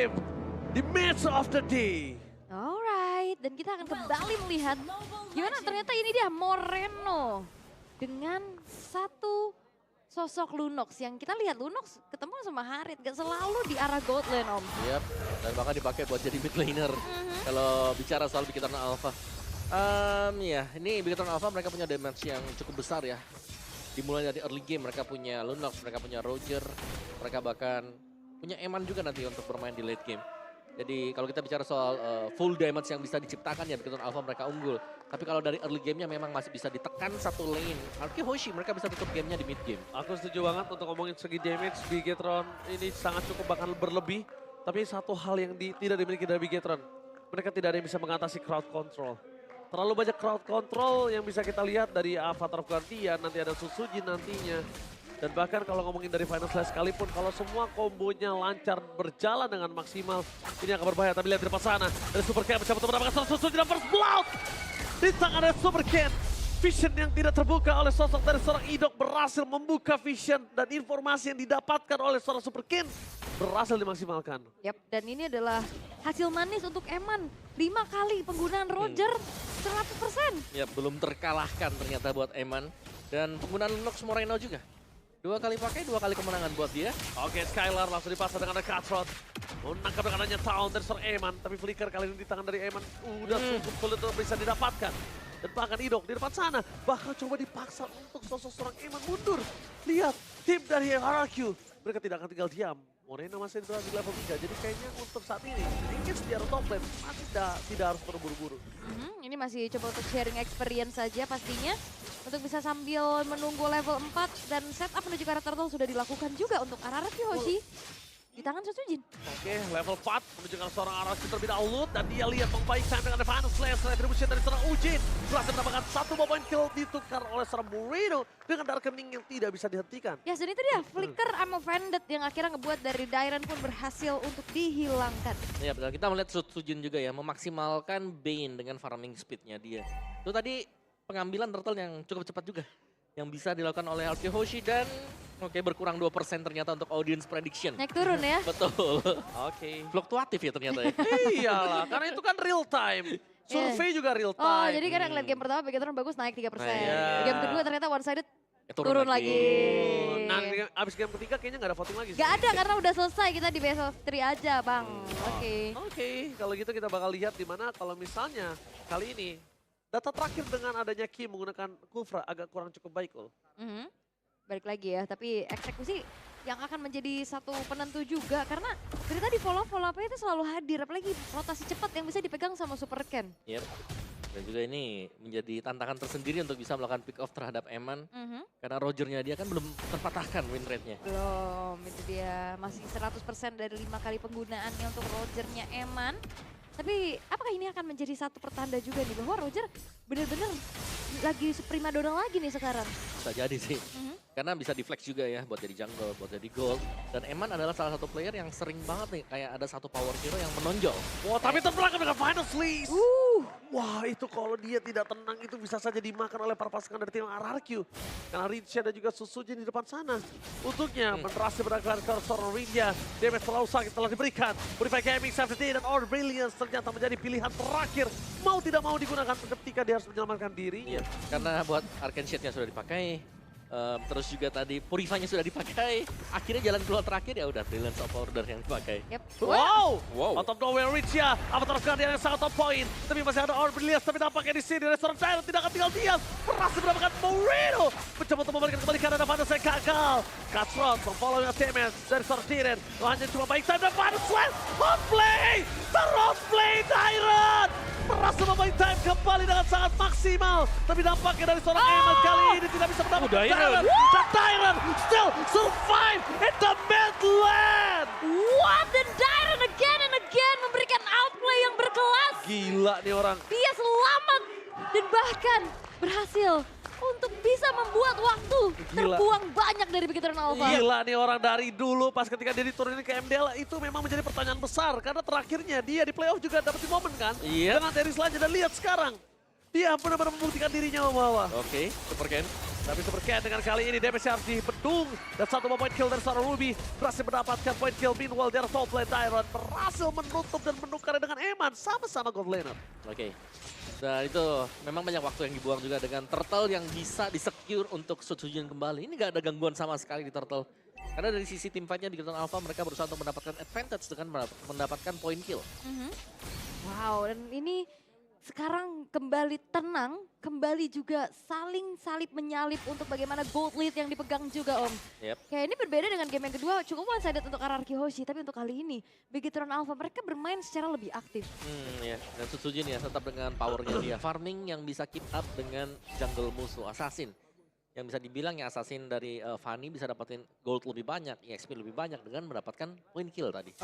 game di match of the day. Alright, dan kita akan kembali melihat gimana ternyata ini dia Moreno dengan satu sosok Lunox yang kita lihat Lunox ketemu sama Harit gak selalu di arah gold lane Om. Yap, dan bahkan dipakai buat jadi mid laner. Kalau bicara soal Big Eternal Alpha. Ya, ini Big Eternal Alpha mereka punya damage yang cukup besar ya. Dimulai dari early game mereka punya Lunox, mereka punya Roger, mereka bahkan punya Eman juga nanti untuk bermain di late game. Jadi kalau kita bicara soal full damage yang bisa diciptakan ya Big Eternal Alpha mereka unggul. Tapi kalau dari early gamenya memang masih bisa ditekan satu lane. Arki Hoshi mereka bisa tutup gamenya di mid game. Aku setuju banget untuk ngomongin segi damage, Bigetron ini sangat cukup bakal berlebih. Tapi satu hal yang tidak dimiliki dari Bigetron, mereka tidak ada yang bisa mengatasi crowd control. Terlalu banyak crowd control yang bisa kita lihat dari Avatar Gantian, nanti ada Susujin nantinya. Dan bahkan kalau ngomongin dari Final Slash sekalipun, kalau semua kombonya lancar berjalan dengan maksimal, ini akan berbahaya. Tapi lihat di depan sana, dari Super Ken mencoba untuk mendapatkan Susujin dan first blood. Di tangan dari Super Ken, vision yang tidak terbuka oleh sosok dari seorang Idok berhasil membuka vision. Dan informasi yang didapatkan oleh seorang Super Ken berhasil dimaksimalkan. Yap, dan ini adalah hasil manis untuk Eman. 5 kali penggunaan Roger 100%. Ya belum terkalahkan ternyata buat Eman. Dan penggunaan Lunox Moreno juga. 2 kali pakai, 2 kali kemenangan buat dia. Oke, Skylar langsung dipasang dengan Cutthroat. Menangkap dengan hanya Town dari seorang Eman. Tapi Flicker kali ini di tangan dari Eman udah cukup sulit untuk bisa didapatkan. Dan bahkan Idok di depan sana bahkan coba dipaksa untuk sosok seorang Eman mundur. Lihat, tim dari RRQ. Mereka tidak akan tinggal diam. Moreno masih berada di level 3, jadi kayaknya untuk saat ini Engage di arah top lane masih tidak harus terburu-buru. Ini masih coba untuk sharing experience saja pastinya. Untuk bisa sambil menunggu level 4 dan setup menuju ke arah turtle sudah dilakukan juga untuk RRQ Hoshi. Di tangan Susujin. Oke, level 4 menunjukkan seorang RRQ terlebih dahulu. Dan dia lihat membaik time dengan Final Slash. Retribution dari seorang Ujin. Berhasil mendapatkan 1 point kill ditukar oleh seorang Moreno. Dengan Darkening yang tidak bisa dihentikan. Ya, dan itu dia Flicker sama Vanded yang akhirnya ngebuat dari Dairen pun berhasil untuk dihilangkan. Ya betul, kita melihat Susujin juga ya memaksimalkan Bane dengan farming speednya dia. Itu tadi pengambilan turtle yang cukup cepat juga. Yang bisa dilakukan oleh RRQ Hoshi dan oke berkurang 2% ternyata untuk audience prediction. Naik turun ya. Betul. Oke. Fluktuatif ya ternyata ya. Iyalah, karena itu kan real time. Survei juga real time. Oh, jadi kadang ngeliat game pertama Bigetron bagus naik 3%. Iya. Game kedua ternyata one sided Turun turun lagi. Nah, abis game ketiga kayaknya nggak ada voting lagi. Gak ada karena udah selesai kita di best of 3 aja bang. Oke. Oke, kalau gitu kita bakal lihat di mana kalau misalnya kali ini data terakhir dengan adanya Kim menggunakan Kufra agak kurang cukup baik, Ul. Balik lagi ya, tapi eksekusi yang akan menjadi satu penentu juga karena dari tadi follow-up itu selalu hadir, apalagi rotasi cepat yang bisa dipegang sama Super Ken. Yep. Dan juga ini menjadi tantangan tersendiri untuk bisa melakukan pick off terhadap Eman. Karena Rogernya dia kan belum terpatahkan win rate-nya. Belum, itu dia masih 100% dari 5 kali penggunaannya untuk Rogernya Eman. Tapi apakah ini akan menjadi satu pertanda juga nih bahwa Roger benar-benar lagi primadona lagi nih sekarang? Bisa jadi sih. Karena bisa di flex juga ya buat jadi jungle, buat jadi gold. Dan Eman adalah salah satu player yang sering banget nih kayak ada satu power hero yang menonjol. Wah, tapi terbelakang dengan Final Slash. Wah, itu kalau dia tidak tenang itu bisa saja dimakan oleh para pasukan dari tim RRQ. Karena Rinja dan juga Susujin di depan sana. Untuknya berhasil berakhir ke seorang Rinja. Damage terlalu sakit telah diberikan. Purify Gaming, Safety dan Our Brilliance ternyata menjadi pilihan terakhir. Mau tidak mau digunakan ketika dia harus menyelamatkan dirinya. Karena buat Arcane Shade-nya sudah dipakai. Terus juga tadi Purify-nya sudah dipakai. Akhirnya jalan keluar terakhir ya udah Brilliance of Order yang dipakai. Wow! Wow. Out of nowhere Rinja. Avatar Guardian yang sangat top point. Tapi masih ada Our Brilliance. Tapi nampaknya di sini restoran Dairen tidak akan tinggal diam. Berhasil mendapatkan Moreno. Mencoba untuk memberikan kembali karena Final Slash gagal. Cutthroat memfollow yang damage dari seorang Dairen. Hanya cuma baik time dan Final Slash. Hotplay! Terhotplay Dairen! Berhasil membaik time kembali dengan sangat maksimal. Tapi nampaknya dari seorang Eman kali ini tidak bisa mendapatkan Dairen. Dan Dairen still survive in the midland. What? Dan Dairen again and again memberikan outplay yang berkelas. Gila nih orang. Dia selamat dan bahkan berhasil untuk bisa membuat waktu terbuang banyak dari Big Eternal Alpha. Gila nih orang dari dulu pas ketika dia diturunin ke MDL itu memang menjadi pertanyaan besar. Karena terakhirnya dia di playoff juga dapat momen kan. Iya. Dengan Terry selanjutnya dan lihat sekarang. Dia benar-benar membuktikan dirinya membawa. Oke, Super Ken. Tapi Super Cat dengan kali ini damage harus dibendung. Dan satu point kill dari seorang Ruby berhasil mendapatkan point kill. Meanwhile dari top lane Tyron berhasil menutup dan menukarnya dengan Eman. Sama-sama gold laner. Oke. Dan itu memang banyak waktu yang dibuang juga dengan Turtle yang bisa di-secure untuk Sutsujian kembali. Ini gak ada gangguan sama sekali di Turtle. Karena dari sisi tim fight-nya di Biggetron Alpha mereka berusaha untuk mendapatkan advantage dengan mendapatkan point kill. Wow, dan ini sekarang kembali tenang, kembali juga saling salip menyalip untuk bagaimana gold lead yang dipegang juga Om. Yep. Kayak ini berbeda dengan game yang kedua, cukup one-sided untuk RRQ Hoshi, tapi untuk kali ini Biggetron Alpha mereka bermain secara lebih aktif. Ya. Dan Sutsujin ya tetap dengan powernya dia. Farming yang bisa keep up dengan jungle musuh, Assassin. Yang bisa dibilang ya Assassin dari Fanny bisa dapetin gold lebih banyak, EXP lebih banyak dengan mendapatkan point kill tadi.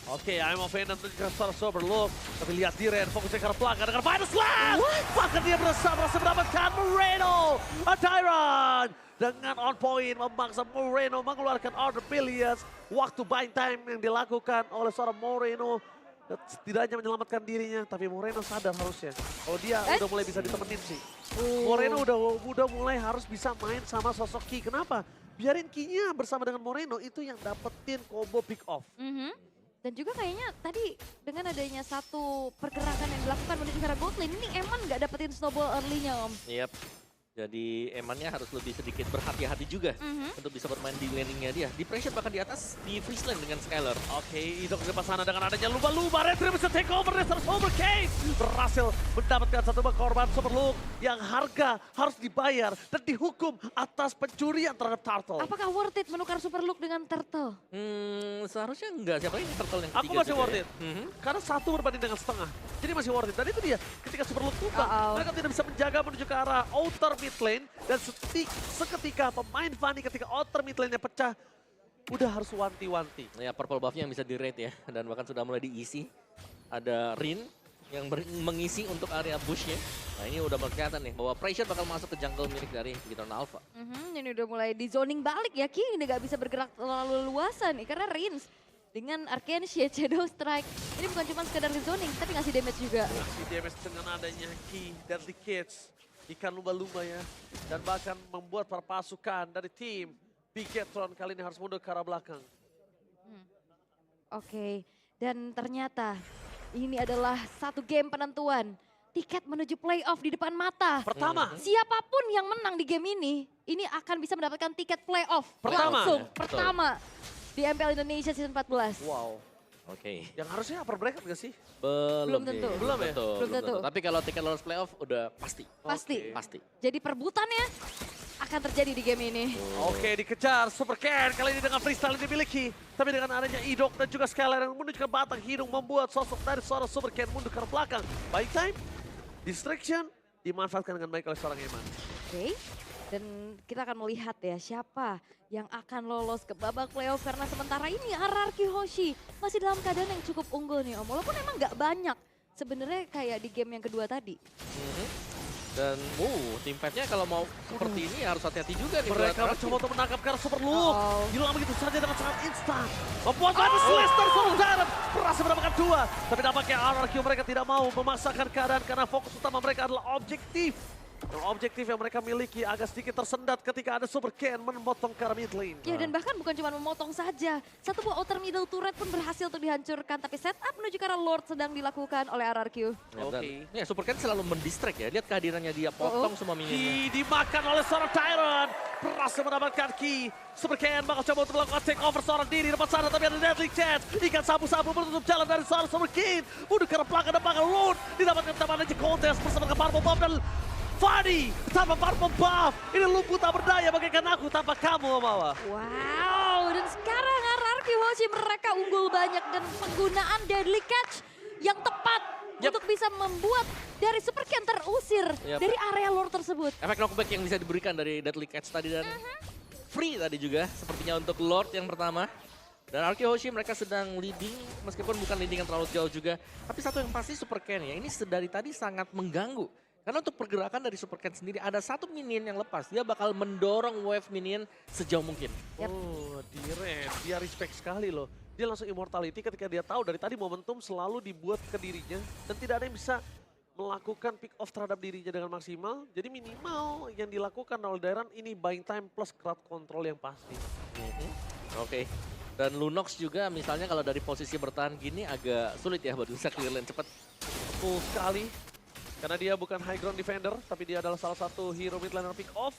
Oke, I'm of Venom menunjukkan secara sober look. Tapi lihat Diren, fokusnya ke arah belakang dengan Final Slash! Bahkan dia berhasil mendapatkan Moreno! Tyron! Dengan on point memaksa Moreno mengeluarkan Order Billions. Waktu buying time yang dilakukan oleh seorang Moreno. Setidaknya menyelamatkan dirinya, tapi Moreno sadar harusnya. Kalau dia udah mulai bisa ditemenin sih. Moreno udah mulai harus bisa main sama sosok Ki. Kenapa? Biarin Ki-nya bersama dengan Moreno itu yang dapetin combo pick off. Dan juga kayaknya tadi dengan adanya satu pergerakan yang dilakukan menuju ke arah gold lane, ini Eman nggak dapetin snowball early-nya Om. Yep. Jadi Emannya harus lebih sedikit berhati-hati juga untuk bisa bermain di landingnya dia. Di pressure bahkan di atas, di freeze lane dengan Skylar. Oke, itu ke depan sana dengan adanya lumba-lumba. Retri bisa take over dari Super Case. Berhasil mendapatkan satu korban Super Look yang harga harus dibayar dan dihukum atas pencurian terhadap Turtle. Apakah worth it menukar Super Look dengan Turtle? Seharusnya enggak. Siapa ini Turtle yang Aku ketiga masih juga worth ya? it. Karena satu berbanding dengan setengah. Jadi masih worth it. Dan itu dia, ketika Super Look tumbang, mereka tidak bisa menjaga menuju ke arah outer mid lane. Dan seketika pemain Fanny ketika outer mid lane-nya pecah, udah harus wanti-wanti. Ya, purple buff-nya yang bisa di-rate ya. Dan bahkan sudah mulai diisi. Ada Rin yang mengisi untuk area bush-nya. Nah ini udah kelihatan nih bahwa pressure bakal masuk ke jungle milik dari Biggetron Alpha. Ini udah mulai di zoning balik ya Ki, ini gak bisa bergerak terlalu luasan nih karena Rins dengan Arcane Shade, Shadow Strike. Ini bukan cuma sekedar di zoning tapi ngasih damage juga. Ngasih damage dengan adanya Ki, Deadly Kids, ikan lumba-lumba ya. Dan bahkan membuat para pasukan dari tim Biggetron kali ini harus mundur ke arah belakang. Oke, dan ternyata ini adalah satu game penentuan. Tiket menuju playoff di depan mata. Pertama. Siapapun yang menang di game ini akan bisa mendapatkan tiket playoff. Pertama. Langsung, Betul. pertama. Di MPL Indonesia Season 14. Wow. Oke. Yang harusnya upper bracket gak sih? Belum sih. tentu. Belum ya? Belum tentu. Tapi kalau tiket lolos playoff udah pasti. Pasti. Pasti. Jadi perebutannya akan terjadi di game ini. Oke, dikejar Super Cat kali ini dengan freestyle yang dimiliki. Tapi dengan adanya Idok dan juga Skylar yang menuju ke batang hidung membuat sosok dari seorang Super Cat mundur ke belakang. Baik time, distraction dimanfaatkan dengan baik oleh seorang Eman. Oke, dan kita akan melihat ya siapa yang akan lolos ke babak playoff. Karena sementara ini RRQ Hoshi masih dalam keadaan yang cukup unggul nih Om. Walaupun emang nggak banyak sebenarnya kayak di game yang kedua tadi. Dan tim fight-nya kalau mau seperti ini harus hati-hati juga nih. Mereka buat mencoba untuk menangkap karena Super Look. Hilang begitu saja dengan sangat instan. Membuat Oh. Madness Lester Super Tyrant berhasil mendapatkan 2. Tapi nampaknya RRQ mereka tidak mau memaksakan keadaan karena fokus utama mereka adalah objektif. Dan objektif yang mereka miliki agak sedikit tersendat ketika ada Super Ken memotong ke arah mid lane. Ya dan bahkan bukan cuma memotong saja. Satu buah outer middle turret pun berhasil untuk dihancurkan. Tapi setup menuju ke arah Lord sedang dilakukan oleh RRQ. Oke. Ya Super Ken selalu mendistract ya. Lihat kehadirannya dia potong semua minionnya. Dimakan oleh seorang Tyrant. Berhasil mendapatkan Ki. Super Ken bakal coba untuk melakukan take over seorang diri di depan sana. Tapi ada Deadly Chance. Ikan sabu-sabu menutup jalan dari seorang Super Ken. Udah ke arah belakang dan bakal Lord. Didapatkan teman aja kontes bersama dengan Purple Buff dan Fanny tanpa Purple Buff. Ini lumpuh tak berdaya bagaikan aku tanpa kamu, Omawa. Wow, dan sekarang RRQ Hoshi mereka unggul banyak. Dan penggunaan Deadly Catch yang tepat untuk bisa membuat dari Super Ken terusir dari area Lord tersebut. Efek knockback yang bisa diberikan dari Deadly Catch tadi dan free tadi juga sepertinya untuk Lord yang pertama. Dan RRQ Hoshi mereka sedang leading meskipun bukan leading yang terlalu jauh juga. Tapi satu yang pasti Super Ken ya ini dari tadi sangat mengganggu. Karena untuk pergerakan dari Super Ken sendiri ada satu minion yang lepas. Dia bakal mendorong wave minion sejauh mungkin. Oh, Diren, dia respect sekali loh. Dia langsung immortality ketika dia tahu dari tadi momentum selalu dibuat ke dirinya dan tidak ada yang bisa melakukan pick off terhadap dirinya dengan maksimal. Jadi minimal yang dilakukan oleh Dairon ini buying time plus crowd control yang pasti. Oke. Dan Lunox juga misalnya kalau dari posisi bertahan gini agak sulit ya buat bisa clear lane cepat. Full sekali. Karena dia bukan high ground defender, tapi dia adalah salah satu hero mid laner pick off.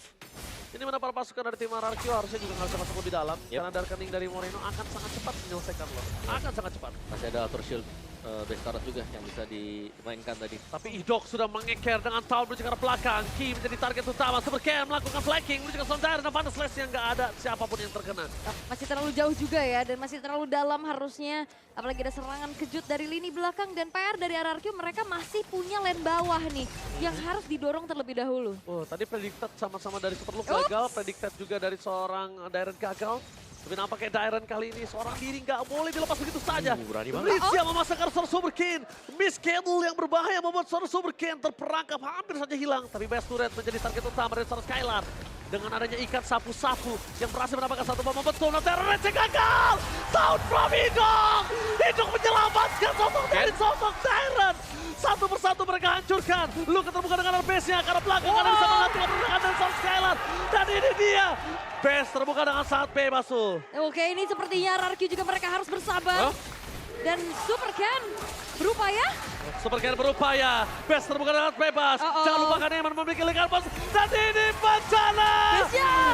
Ini mana para pasukan dari tim RRQ harusnya juga nggak bisa masuk lebih dalam. Karena Darkening dari Moreno akan sangat cepat menyelesaikan lo. Akan sangat cepat. Masih ada Outer Shield base turret juga yang bisa dimainkan tadi. Tapi Idok sudah mengeker dengan Town menuju ke arah belakang. Ki menjadi target utama. Super Cam melakukan flanking menuju ke Sondar. Dan Vanessa Slash yang nggak ada siapapun yang terkena. Masih terlalu jauh juga ya, dan masih terlalu dalam harusnya. Apalagi ada serangan kejut dari lini belakang, dan PR dari RRQ mereka masih punya lane bawah nih. Yang harus didorong terlebih dahulu. Oh, tadi predicted sama-sama dari Superloop gagal. Predicted juga dari seorang Dairon gagal. Tapi nampaknya Dairon kali ini seorang diri nggak boleh dilepas begitu saja. Berani banget. Rizia memasangkan seorang Super King. Miss Candle yang berbahaya membuat seorang Super King terperangkap hampir saja hilang. Tapi Best Turret menjadi target utama dari seorang Skylar. Dengan adanya ikat sapu-sapu yang berhasil mendapatkan satu bom betul. Nah, Terrence gagal. Sound from Idok. Idok menyelamatkan sosok dari sosok Dairon. Satu persatu mereka hancurkan. Luka terbuka dengan base-nya karena belakang karena bisa menghentikan pergerakan dari seorang Skylar. Dan ini dia. Base terbuka dengan sangat bebas tuh. Oke, ini sepertinya RRQ juga mereka harus bersabar. Dan Super Ken berupaya. Super Ken berupaya. Best terbuka dengan bebas. Jangan lupakan Eman memiliki legal bos. Dan ini bencana. Vision!